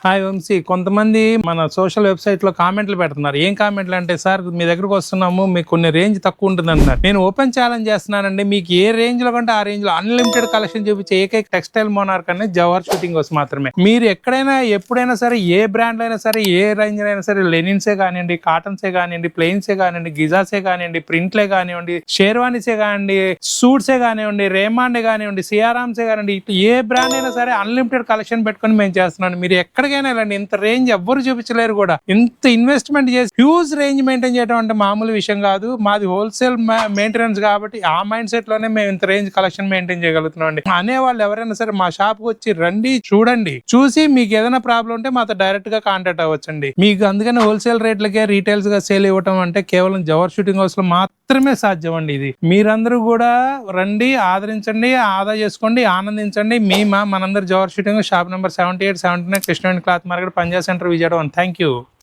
Hi Vamsi, కొంతమంది మన social website లో కామెంట్లు పెడుతున్నారు. ఏం కామెంట్లు అంటే, సార్ మీ దగ్గరకు వస్తున్నాము, మీకు కొన్ని రేంజ్ తక్కువ ఉంటుంది అన్నారు. నేను ఓపెన్ ఛాలెంజ్ చేస్తున్నానండి, మీకు ఏ రేంజ్ లో కంటే ఆ రేంజ్ లో అన్లిమిటెడ్ కలెక్షన్ చూపించే ఏకైక టెక్స్టైల్ మోనార్క్ అనేది జవహర్ షూటింగ్ హౌస్ మాత్రమే. మీరు ఎక్కడైనా ఎప్పుడైనా సరే, ఏ బ్రాండ్ అయినా సరే, ఏ రేంజ్ అయినా సరే, లెనిన్సే కానివ్వండి, కాటన్సే కానివ్వండి, ప్లెయిన్సే కానివ్వండి, గిజాసే కానివ్వండి, ప్రింట్లే కానివ్వండి, షేర్వానీసే కానివ్వండి, సూట్సే కానివ్వండి, రేమాండే కానివ్వండి, సిఆర్ఆమ్సే కానివ్వండి, ఇట్లా ఏ బ్రాండ్ అయినా సరే అన్లిమిటెడ్ కలెక్షన్ పెట్టుకొని మేము చేస్తున్నాం. మీరు ఎక్కడికైనా వెళ్ళండి, ఇంత రేంజ్ ఎవ్వరు చూపించలేరు కూడా. ఇంత ఇన్వెస్ట్మెంట్ చేసి హ్యూజ్ రేంజ్ మెయింటైన్ చేయడం అంటే మామూలు విషయం కాదు. మాది హోల్సేల్ మెయింటెనెన్స్ కాబట్టి ఆ మైండ్ సెట్ లోనే మేము ఇంత రేంజ్ కలెక్షన్ మెయింటైన్ చేయగలుగుతున్నాం అండి. అనేవాళ్ళు ఎవరైనా సరే మా షాప్ కు వచ్చి రండి, చూడండి, చూసి మీకు ఏదైనా ప్రాబ్లం ఉంటే మాతో డైరెక్ట్ గా కాంటాక్ట్ అవ్వచ్చండి. మీకు అందుకని హోల్సేల్ రేట్లకే రీటైల్స్ గా సేల్ ఇవ్వటం అంటే కేవలం జవహర్ షూటింగ్ హౌస్ లో మాత్రమే సాధ్యం అండి. ఇది మీరందరూ కూడా రండి, ఆదరించండి, ఆదా చేసుకోండి, ఆనందించండి. మనందరూ Jawahar shooting shop number 78, 79 Krishna cloth market, Punjab centre, Vijayawada. Thank you.